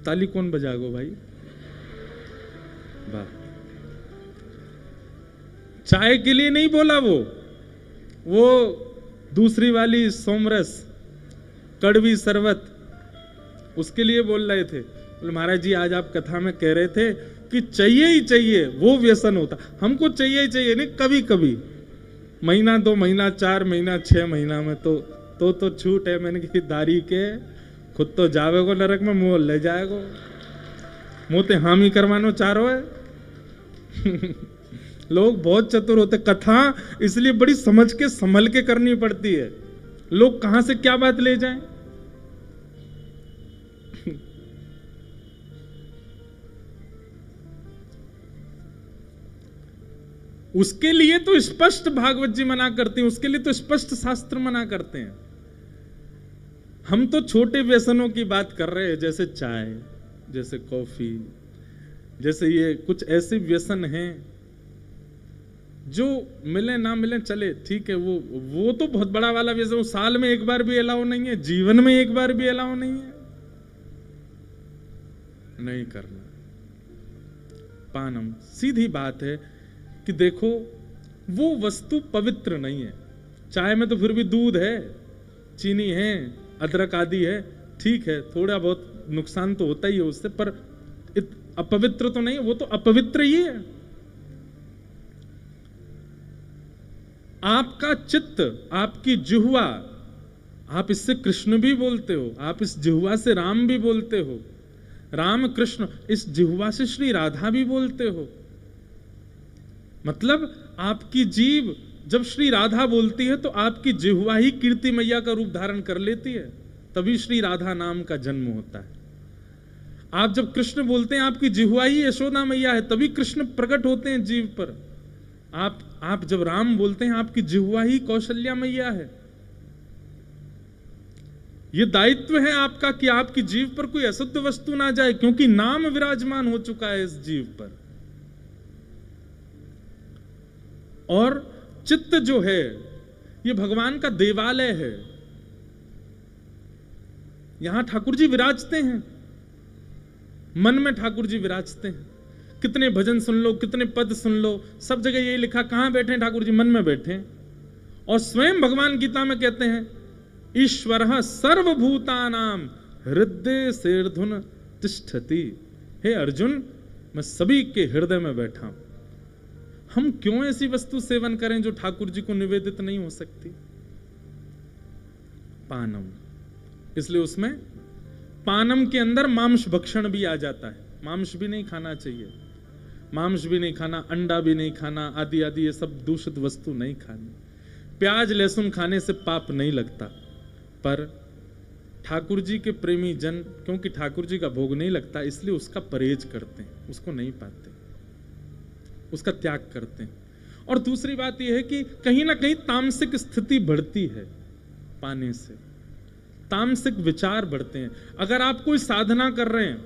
ताली कौन बजागो भाई, वाह। चाय के लिए नहीं बोला, वो दूसरी वाली सोमरस, कड़वी शरबत, उसके लिए बोल रहे थे। बोले महाराज जी आज आप कथा में कह रहे थे कि चाहिए ही चाहिए, वो व्यसन होता। हमको चाहिए ही चाहिए नहीं, कभी कभी, महीना 2 महीना 4 महीना 6 महीना में तो छूट है। मैंने कही दारी के खुद तो जावेगो नरक में, मुंह ले जाएगो, मुंह ते हामी करवानो चारो है। लोग बहुत चतुर होते, कथा इसलिए बड़ी समझ के संभल के करनी पड़ती है, लोग कहां से क्या बात ले जाएं। उसके लिए तो स्पष्ट भागवत जी मना करते हैं, उसके लिए तो स्पष्ट शास्त्र मना करते हैं। हम तो छोटे व्यसनों की बात कर रहे हैं, जैसे चाय, जैसे कॉफी, जैसे ये कुछ ऐसे व्यसन हैं जो मिले ना मिले चले, ठीक है, वो तो बहुत बड़ा वाला व्यसन, साल में एक बार भी अलाउ नहीं है, जीवन में एक बार भी अलाउ नहीं है, नहीं करना। पानम, सीधी बात है कि देखो वो वस्तु पवित्र नहीं है। चाय में तो फिर भी दूध है, चीनी है, अदरक आदि है, ठीक है, थोड़ा बहुत नुकसान तो होता ही है उससे, पर अपवित्र तो नहीं, वो तो अपवित्र ही है। आपका चित्त, आपकी जिह्वा, आप इससे कृष्ण भी बोलते हो, आप इस जिह्वा से राम भी बोलते हो, राम कृष्ण, इस जिह्वा से श्री राधा भी बोलते हो। मतलब आपकी जीभ जब श्री राधा बोलती है तो आपकी जिह्वा ही कीर्ति मैया का रूप धारण कर लेती है, तभी श्री राधा नाम का जन्म होता है। आप जब कृष्ण बोलते हैं, आपकी जिह्वा ही यशोदा मैया है, तभी कृष्ण प्रकट होते हैं जीव पर। आप जब राम बोलते हैं, आपकी जिह्वा ही कौशल्या मैया है। यह दायित्व है आपका कि आपकी जीव पर कोई अशुद्ध वस्तु ना जाए, क्योंकि नाम विराजमान हो चुका है इस जीव पर। और चित्त जो है ये भगवान का देवालय है, यहां ठाकुर जी विराजते हैं, मन में ठाकुर जी विराजते हैं। कितने भजन सुन लो, कितने पद सुन लो, सब जगह ये लिखा, कहां बैठे ठाकुर जी? मन में बैठे। और स्वयं भगवान गीता में कहते हैं, ईश्वरः सर्वभूतानां हृदय सेर्धुन तिष्ठति। हे अर्जुन, मैं सभी के हृदय में बैठा हूं। हम क्यों ऐसी वस्तु सेवन करें जो ठाकुर जी को निवेदित नहीं हो सकती? पानम, इसलिए उसमें पानम के अंदर मांस भक्षण भी आ जाता है। मांस भी नहीं खाना चाहिए, मांस भी नहीं खाना, अंडा भी नहीं खाना, आदि आदि ये सब दूषित वस्तु नहीं खानी। प्याज लहसुन खाने से पाप नहीं लगता, पर ठाकुर जी के प्रेमी जन, क्योंकि ठाकुर जी का भोग नहीं लगता इसलिए उसका परहेज करते हैं, उसको नहीं पाते, उसका त्याग करते हैं। और दूसरी बात यह है कि कहीं ना कहीं तामसिक स्थिति बढ़ती है पाने से, तामसिक विचार बढ़ते हैं। अगर आप कोई साधना कर रहे हैं,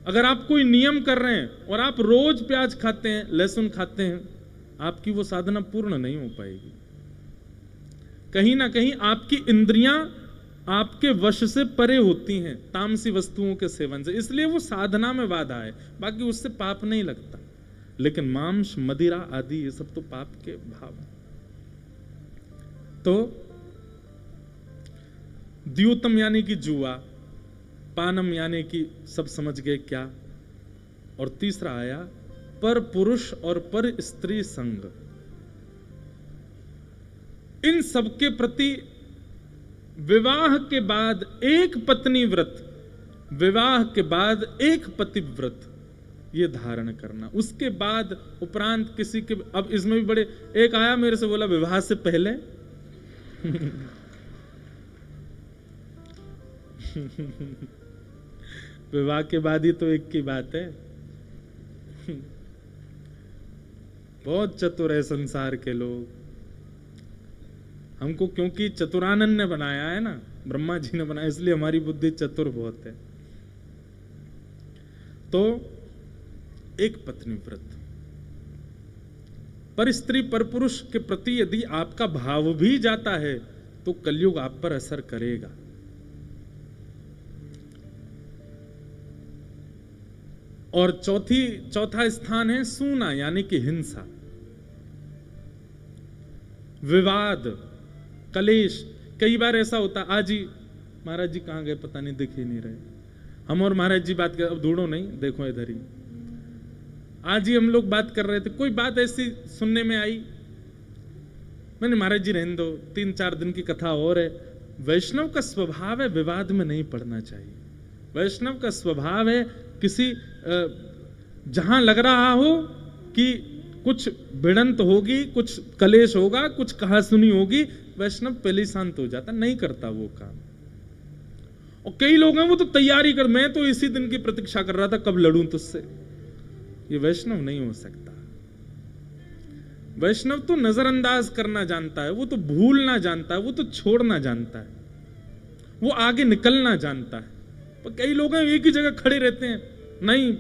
अगर आप कोई नियम कर रहे हैं और आप रोज प्याज खाते हैं, लहसुन खाते हैं, आपकी वो साधना पूर्ण नहीं हो पाएगी। कहीं ना कहीं आपकी इंद्रियां आपके वश से परे होती हैं तामसी वस्तुओं के सेवन से, इसलिए वो साधना में बाधा है। बाकी उससे पाप नहीं लगता, लेकिन मांस मदिरा आदि ये सब तो पाप के भाव। तो द्यूतम यानी कि जुआ, पानम यानी कि सब समझ गए क्या, और तीसरा आया पर पुरुष और पर स्त्री संग। इन सबके प्रति विवाह के बाद एक पत्नी व्रत, विवाह के बाद एक पति व्रत ये धारण करना, उसके बाद उपरांत किसी के। अब इसमें भी बड़े, एक आया मेरे से बोला विवाह से पहले विवाह के बाद ही तो एक की बात है। बहुत चतुर है संसार के लोग, हमको क्योंकि चतुरानंद ने बनाया है ना, ब्रह्मा जी ने बनाया, इसलिए हमारी बुद्धि चतुर बहुत है। तो एक पत्नी व्रत, पर स्त्री पर पुरुष के प्रति यदि आपका भाव भी जाता है तो कलयुग आप पर असर करेगा। और चौथा स्थान है सूना यानी कि हिंसा, विवाद, कलेश। कई बार ऐसा होता, आज ही महाराज जी कहां गए पता नहीं, दिख ही नहीं रहे। हम और महाराज जी बात कर, अब ढूंढो नहीं, देखो इधर ही। आज ही हम लोग बात कर रहे थे, कोई बात ऐसी सुनने में आई, मैंने महाराज जी रहने दो, 3-4 दिन की कथा और है। वैष्णव का स्वभाव है विवाद में नहीं पड़ना चाहिए। वैष्णव का स्वभाव है किसी जहां लग रहा हो कि कुछ भिड़ंत होगी, कुछ कलेश होगा, कुछ कहा सुनी होगी, वैष्णव पहले ही शांत हो जाता, नहीं करता वो काम। और कई लोग हैं वो तो तैयारी कर, मैं तो इसी दिन की प्रतीक्षा कर रहा था कब लड़ूं तुझसे। ये वैष्णव नहीं हो सकता। वैष्णव तो नजरअंदाज करना जानता है, वो तो भूलना जानता है, वो तो छोड़ना जानता है, वो आगे निकलना जानता है। पर कई लोग हैं एक ही जगह खड़े रहते हैं, नहीं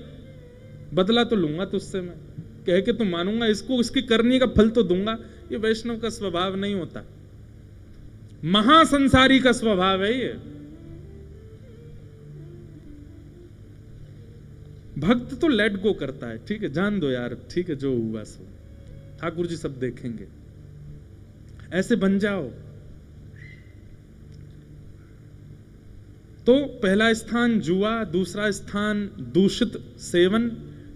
बदला तो लूंगा तुझसे, मैं कह के तो मानूंगा, इसको इसकी करनी का फल तो दूंगा। ये वैष्णव का स्वभाव नहीं होता, महासंसारी का स्वभाव है ये। भक्त तो लेट गो करता है, ठीक है जान दो यार, ठीक है जो हुआ सो, ठाकुर जी सब देखेंगे, ऐसे बन जाओ। तो पहला स्थान जुआ, दूसरा स्थान दूषित सेवन,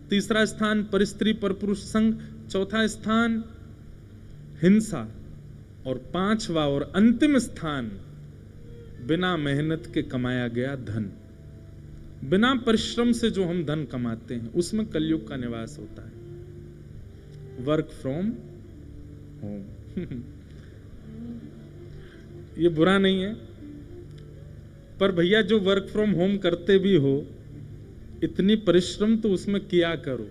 तीसरा स्थान परस्त्री परपुरुष संग, चौथा स्थान हिंसा, और पांचवा और अंतिम स्थान बिना मेहनत के कमाया गया धन। बिना परिश्रम से जो हम धन कमाते हैं उसमें कलयुग का निवास होता है। वर्क फ्रॉम होम ये बुरा नहीं है, पर भैया जो वर्क फ्रॉम होम करते भी हो, इतनी परिश्रम तो उसमें किया करो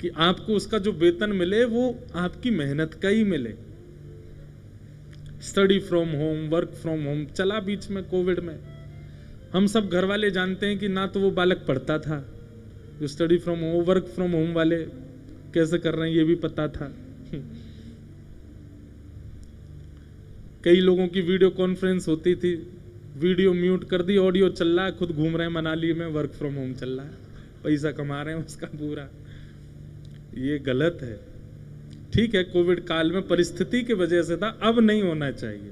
कि आपको उसका जो वेतन मिले वो आपकी मेहनत का ही मिले। Study from home, work from home चला बीच में कोविड में, हम सब घर वाले जानते हैं कि ना तो वो बालक पढ़ता था, जो study from home work from home वाले कैसे कर रहे हैं ये भी पता था। कई लोगों की वीडियो कॉन्फ्रेंस होती थी, वीडियो म्यूट कर दी, ऑडियो चल रहा है, खुद घूम रहे हैं मनाली में, वर्क फ्रॉम होम चल रहा है, पैसा कमा रहे हैं उसका पूरा। ये गलत है। ठीक है कोविड काल में परिस्थिति की वजह से था, अब नहीं होना चाहिए।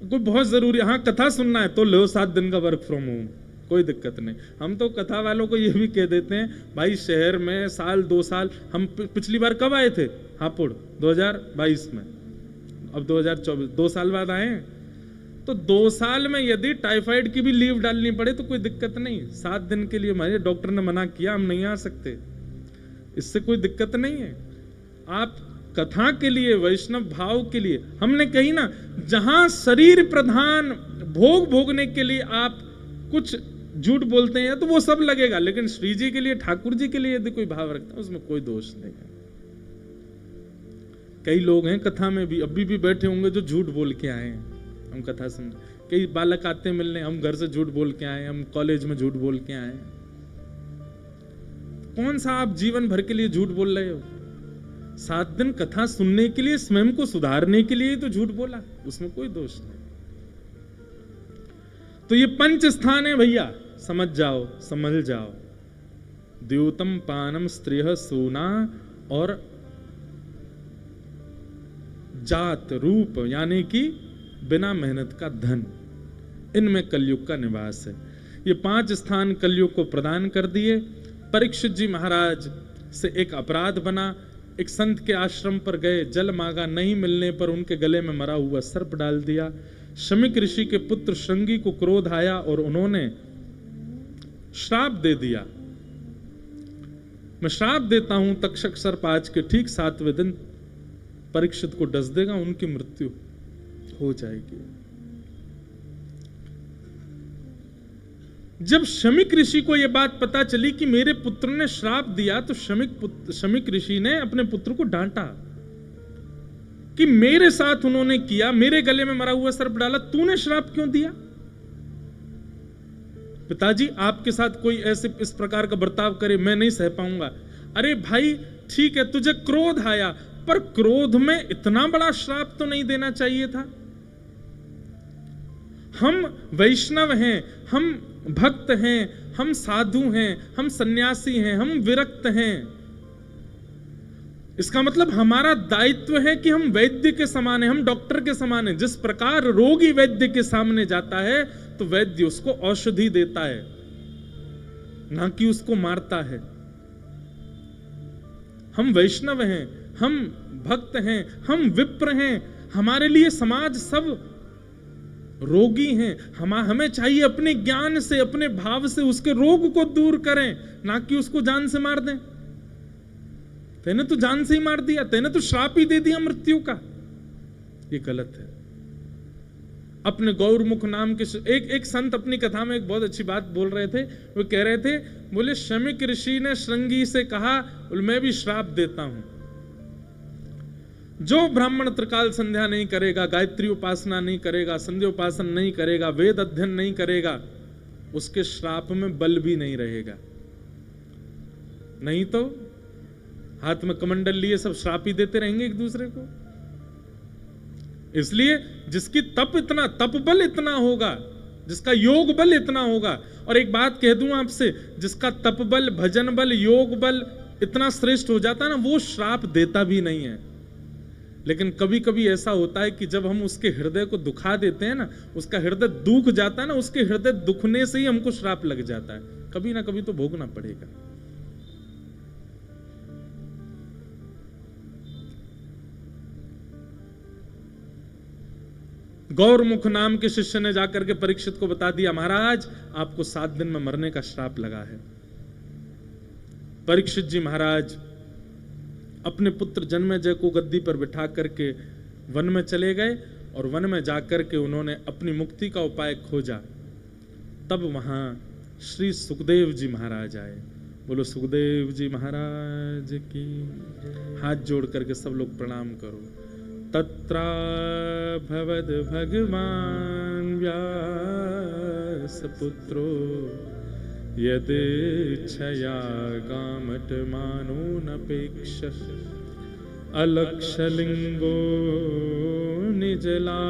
कोई बहुत जरूरी, हाँ कथा सुनना है तो लो 7 दिन का वर्क फ्रॉम होम, कोई दिक्कत नहीं। हम तो कथा वालों को ये भी कह देते हैं भाई शहर में साल 2 साल, हम पिछली बार कब आए थे हापुड़ 2022 में, अब 2024 2 साल बाद आए हैं, तो 2 साल में यदि टाइफाइड की भी लीव डालनी पड़े तो कोई दिक्कत नहीं। 7 दिन के लिए हमारे डॉक्टर ने मना किया, हम नहीं आ सकते, इससे कोई दिक्कत नहीं है। आप कथा के लिए, वैष्णव भाव के लिए, हमने कही ना जहां शरीर प्रधान भोग भोगने के लिए आप कुछ झूठ बोलते हैं तो वो सब लगेगा, लेकिन श्री जी के लिए, ठाकुर जी के लिए यदि कोई भाव रखता है उसमें कोई दोष नहीं है। कई लोग हैं कथा में भी अभी भी बैठे होंगे जो झूठ बोल के आए हैं, हम कथा सुन, कई बालक आते हैं मिलने, हम घर से झूठ बोल के आए, हम कॉलेज में झूठ बोल के आए। कौन सा आप जीवन भर के लिए झूठ बोल रहे हो? 7 दिन कथा सुनने के लिए, स्वयं को सुधारने के लिए तो झूठ बोला, उसमें कोई दोष नहीं। तो ये 5 स्थान है भैया, समझ जाओ, समझ जाओ। द्यूतम पानम स्त्रिय सोना और जात रूप, यानी कि बिना मेहनत का धन, इनमें कलयुग का निवास है। ये 5 स्थान कलयुग को प्रदान कर दिए। परीक्षित जी महाराज से एक अपराध बना, एक संत के आश्रम पर गए, जल मांगा, नहीं मिलने पर उनके गले में मरा हुआ सर्प डाल दिया। शमिक ऋषि के पुत्र श्रृंगी को क्रोध आया और उन्होंने श्राप दे दिया, मैं श्राप देता हूं, तक्षक सर्प आज के ठीक 7वें दिन परीक्षित को डस देगा, उनकी मृत्यु हो जाएगी। जब शमिक ऋषि को यह बात पता चली कि मेरे पुत्र ने श्राप दिया, तो शमिक ऋषि ने अपने पुत्र को डांटा कि मेरे साथ उन्होंने किया, मेरे गले में मरा हुआ सर्प डाला, तूने श्राप क्यों दिया? पिताजी आपके साथ कोई ऐसे इस प्रकार का बर्ताव करे मैं नहीं सह पाऊंगा। अरे भाई ठीक है तुझे क्रोध आया, पर क्रोध में इतना बड़ा श्राप तो नहीं देना चाहिए था। हम वैष्णव हैं, हम भक्त हैं, हम साधु हैं, हम सन्यासी हैं, हम विरक्त हैं। इसका मतलब हमारा दायित्व है कि हम वैद्य के समान हैं, हम डॉक्टर के समान हैं। जिस प्रकार रोगी वैद्य के सामने जाता है तो वैद्य उसको औषधि देता है, ना कि उसको मारता है। हम वैष्णव हैं, हम भक्त हैं, हम विप्र हैं, हमारे लिए समाज सब रोगी हैं। हमें चाहिए अपने ज्ञान से, अपने भाव से उसके रोग को दूर करें, ना कि उसको जान से मार दें। तेने तो जान से ही मार दिया, तेने तो श्राप ही दे दिया मृत्यु का। ये गलत है। अपने गौरमुख नाम के एक संत अपनी कथा में एक बहुत अच्छी बात बोल रहे थे। वो कह रहे थे, बोले शमिक ऋषि ने श्रृंगी से कहा, मैं भी श्राप देता हूं, जो ब्राह्मण त्रिकाल संध्या नहीं करेगा, गायत्री उपासना नहीं करेगा, संध्या उपासन नहीं करेगा, वेद अध्ययन नहीं करेगा, उसके श्राप में बल भी नहीं रहेगा। नहीं तो हाथ में कमंडल लिए सब श्राप ही देते रहेंगे एक दूसरे को। इसलिए जिसकी तप बल इतना होगा, जिसका योग बल इतना होगा, और एक बात कह दूं आपसे, जिसका तप बल, भजन बल, योग बल इतना श्रेष्ठ हो जाता है ना, वो श्राप देता भी नहीं है। लेकिन कभी कभी ऐसा होता है कि जब हम उसके हृदय को दुखा देते हैं ना, उसका हृदय दुख जाता है ना, उसके हृदय दुखने से ही हमको श्राप लग जाता है। कभी ना कभी तो भोगना पड़ेगा। गौरमुख नाम के शिष्य ने जाकर के परीक्षित को बता दिया, महाराज आपको 7 दिन में मरने का श्राप लगा है। परीक्षित जी महाराज अपने पुत्र जन्मेजय को गद्दी पर बिठा करके वन में चले गए, और वन में जाकर के उन्होंने अपनी मुक्ति का उपाय खोजा। तब वहां श्री सुखदेव जी महाराज आए। बोलो सुखदेव जी महाराज की। हाथ जोड़ करके सब लोग प्रणाम करो। तत्रा भवद भगवान व्यास पुत्रो यदेच्छया गामट मानो नपेक्ष अलक्षलिंगो निजलावतुष्टो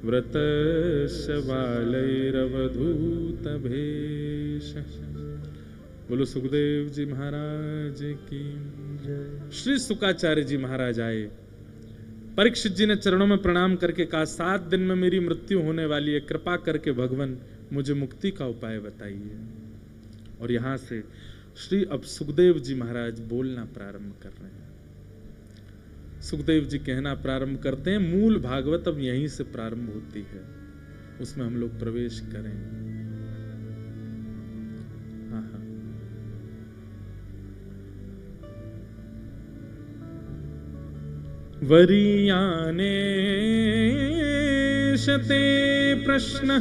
व्रतस्य बालैरवधूत भेष। बोलो सुखदेव जी महाराज की। श्री सुकाचार्य जी महाराज आए। परीक्षित जी ने चरणों में प्रणाम करके कहा, 7 दिन में मेरी मृत्यु होने वाली है, कृपा करके भगवान मुझे मुक्ति का उपाय बताइए। और यहां से श्री अब सुखदेव जी महाराज बोलना प्रारंभ कर रहे हैं। सुखदेव जी कहना प्रारंभ करते हैं। मूल भागवत अब यहीं से प्रारंभ होती है, उसमें हम लोग प्रवेश करें। वरीयाने शते प्रश्न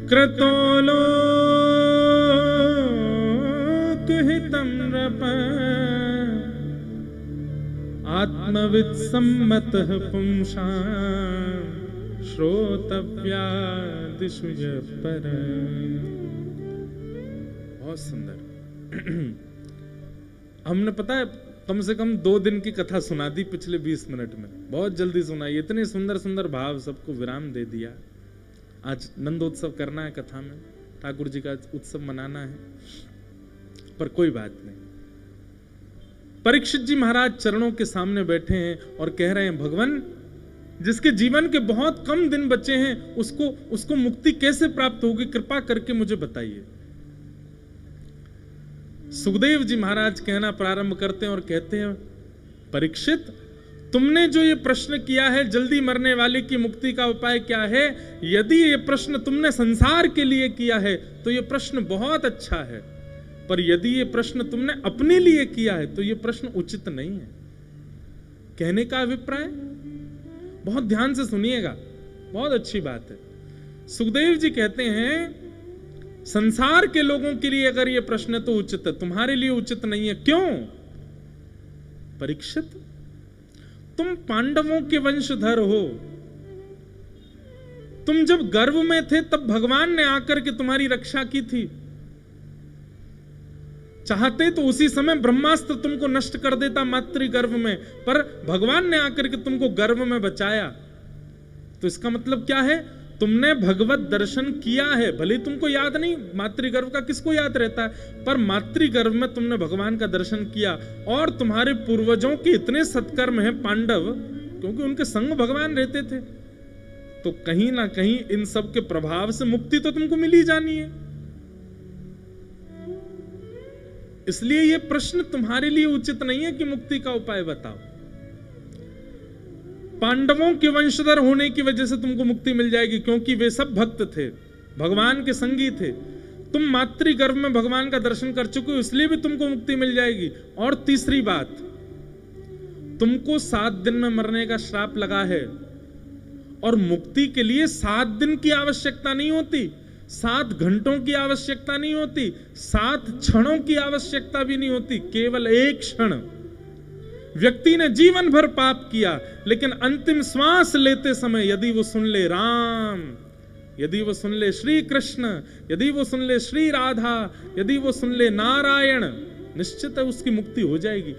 क्रतो लोकहितं नृप आत्मवित् सम्मतः पुंसां श्रोतव्या दिशु पर। बहुत सुंदर। हमने पता है कम से कम 2 दिन की कथा सुना दी पिछले 20 मिनट में। बहुत जल्दी सुनाई, इतने सुंदर सुंदर भाव, सबको विराम दे दिया। आज नंदोत्सव करना है, कथा में ठाकुर जी का उत्सव मनाना है, पर कोई बात नहीं। परीक्षित जी महाराज चरणों के सामने बैठे हैं और कह रहे हैं, भगवान जिसके जीवन के बहुत कम दिन बचे हैं, उसको मुक्ति कैसे प्राप्त होगी, कृपा करके मुझे बताइए। सुखदेव जी महाराज कहना प्रारंभ करते हैं और कहते हैं, परीक्षित तुमने जो ये प्रश्न किया है, जल्दी मरने वाले की मुक्ति का उपाय क्या है, यदि ये प्रश्न तुमने संसार के लिए किया है तो ये प्रश्न बहुत अच्छा है, पर यदि ये प्रश्न तुमने अपने लिए किया है तो ये प्रश्न उचित नहीं है। कहने का अभिप्राय बहुत ध्यान से सुनिएगा, बहुत अच्छी बात है। सुखदेव जी कहते हैं, संसार के लोगों के लिए अगर ये प्रश्न तो उचित है, तुम्हारे लिए उचित नहीं है। क्यों? परीक्षित, तुम पांडवों के वंशधर हो। तुम जब गर्भ में थे तब भगवान ने आकर के तुम्हारी रक्षा की थी। चाहते तो उसी समय ब्रह्मास्त्र तुमको नष्ट कर देता मातृ गर्भ में, पर भगवान ने आकर के तुमको गर्भ में बचाया। तो इसका मतलब क्या है? तुमने भगवत दर्शन किया है। भले तुमको याद नहीं, मातृगर्भ का किसको याद रहता है, पर मातृगर्भ में तुमने भगवान का दर्शन किया। और तुम्हारे पूर्वजों के इतने सत्कर्म हैं पांडव, क्योंकि उनके संग भगवान रहते थे, तो कहीं ना कहीं इन सब के प्रभाव से मुक्ति तो तुमको मिल ही जानी है। इसलिए यह प्रश्न तुम्हारे लिए उचित नहीं है कि मुक्ति का उपाय बताओ। पांडवों के वंशधर होने की वजह से तुमको मुक्ति मिल जाएगी, क्योंकि वे सब भक्त थे, भगवान के संगी थे। तुम मातृगर्भ में भगवान का दर्शन कर चुके हो, इसलिए भी तुमको मुक्ति मिल जाएगी। और तीसरी बात, तुमको 7 दिन में मरने का श्राप लगा है, और मुक्ति के लिए 7 दिन की आवश्यकता नहीं होती, 7 घंटों की आवश्यकता नहीं होती, 7 क्षणों की आवश्यकता भी नहीं होती, केवल एक क्षण। व्यक्ति ने जीवन भर पाप किया, लेकिन अंतिम श्वास लेते समय यदि वो सुन ले राम, यदि वो सुन ले श्री कृष्ण, यदि वो सुन ले श्री राधा, यदि वो सुन ले नारायण, निश्चित है उसकी मुक्ति हो जाएगी।